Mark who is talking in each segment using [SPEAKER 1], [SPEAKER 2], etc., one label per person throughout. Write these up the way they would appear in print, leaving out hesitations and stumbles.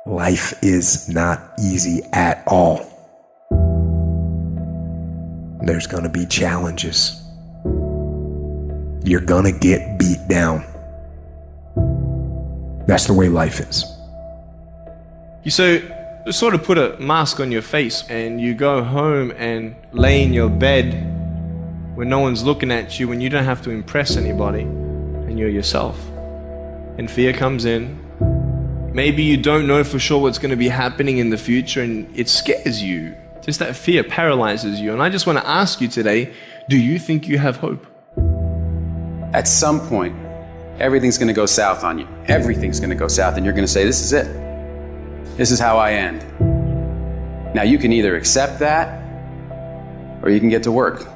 [SPEAKER 1] Life is not easy at all. There's gonna be challenges. You're gonna get beat down. That's the way life is.
[SPEAKER 2] You sort of put a mask on your face and you go home and lay in your bed when no one's looking at you, when you don't have to impress anybody and you're yourself. And fear comes in. Maybe you don't know for sure what's going to be happening in the future and it scares you. Just that fear paralyzes you. And I just want to ask you today, do you think you have hope?
[SPEAKER 3] At some point, everything's going to go south on you. Everything's going to go south and you're going to say, this is it. This is how I end. Now you can either accept that or you can get to work.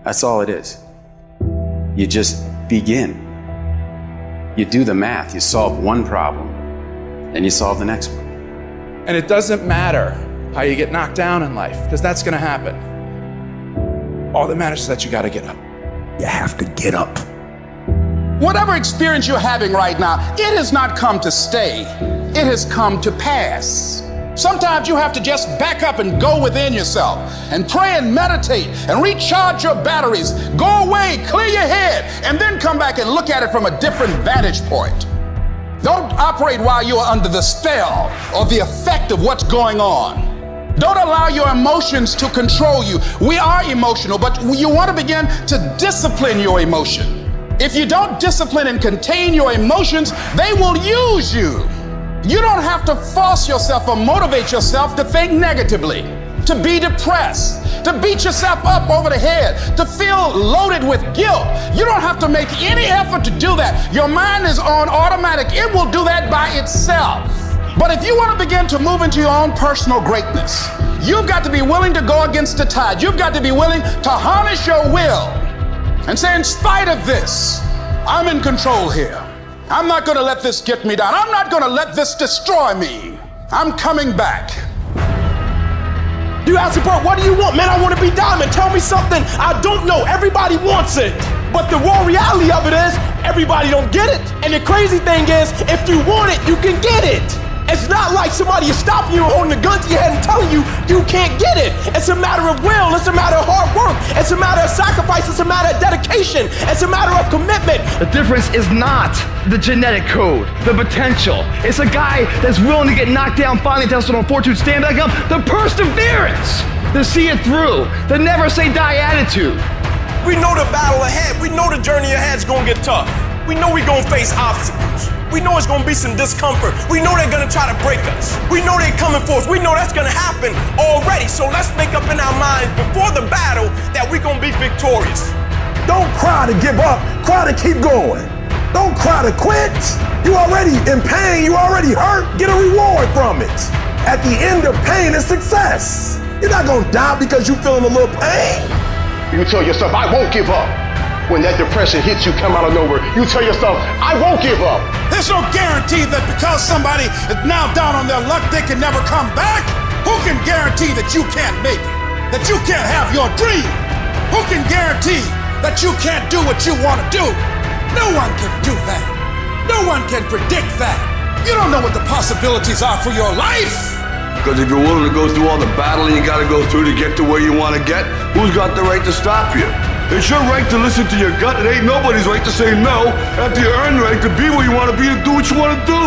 [SPEAKER 3] That's all it is. You just begin. You do the math, you solve one problem, and you solve the next one.
[SPEAKER 4] And it doesn't matter how you get knocked down in life, because that's gonna happen. All that matters is that you gotta get up.
[SPEAKER 1] You have to get up.
[SPEAKER 5] Whatever experience you're having right now, it has not come to stay. It has come to pass. Sometimes you have to just back up and go within yourself and pray and meditate and recharge your batteries. Go away, clear your head, and then come back and look at it from a different vantage point. Don't operate while you are under the spell or the effect of what's going on. Don't allow your emotions to control you. We are emotional, but you want to begin to discipline your emotion. If you don't discipline and contain your emotions, they will use you. You don't have to force yourself or motivate yourself to think negatively, to be depressed, to beat yourself up over the head, to feel loaded with guilt. You don't have to make any effort to do that. Your mind is on automatic. It will do that by itself. But if you want to begin to move into your own personal greatness, you've got to be willing to go against the tide. You've got to be willing to harness your will and say, in spite of this, I'm in control here. I'm not going to let this get me down. I'm not going to let this destroy me. I'm coming back.
[SPEAKER 6] You ask me, bro, what do you want? Man, I want to be diamond. Tell me something I don't know. Everybody wants it. But the raw reality of it is, everybody don't get it. And the crazy thing is, if you want it, you can get it. It's not like somebody is stopping you, holding a gun to your head and telling you you can't get it. It's a matter of will. It's a matter of hard work. It's a matter of sacrifice. It's a matter of dedication. It's a matter of commitment.
[SPEAKER 7] The difference is not the genetic code, the potential. It's a guy that's willing to get knocked down, finally tested on fortune, stand back up, the perseverance, to see it through, the never say die attitude.
[SPEAKER 6] We know the battle ahead. We know the journey ahead is going to get tough. We know we're going to face obstacles. We know it's going to be some discomfort. We know they're going to try to break us. We know they're coming for us. We know that's going to happen already. So let's make up in our minds before the battle that we're going to be victorious.
[SPEAKER 8] Don't cry to give up. Cry to keep going. Don't cry to quit. You already in pain. You already hurt. Get a reward from it. At the end of pain is success. You're not going to die because you're feeling a little pain.
[SPEAKER 9] You tell yourself, I won't give up. When that depression hits you, come out of nowhere, you tell yourself, I won't give up.
[SPEAKER 5] There's no guarantee that because somebody is now down on their luck, they can never come back. Who can guarantee that you can't make it? That you can't have your dream? Who can guarantee that you can't do what you want to do? No one can do that. No one can predict that. You don't know what the possibilities are for your life.
[SPEAKER 10] Because if you're willing to go through all the battling you got to go through to get to where you want to get, who's got the right to stop you? It's your right to listen to your gut. It ain't nobody's right to say no after you earn the right to be where you want to be, to do what you want to do.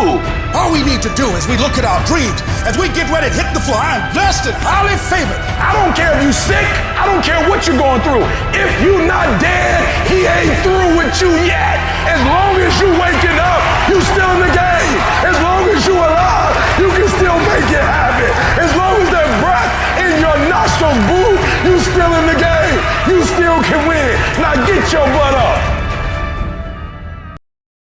[SPEAKER 5] All we need to do is we look at our dreams, as we get ready to hit the floor. I am blessed and highly favored.
[SPEAKER 8] I don't care if you sick. I don't care what you're going through. If you not dead, he ain't through with you yet. As long as you waking up, you still in the game. As long as you alive, you can still make it happen. As long as that breath in your nostrils, boo, you still in the game. You still can win. Now get your butt up.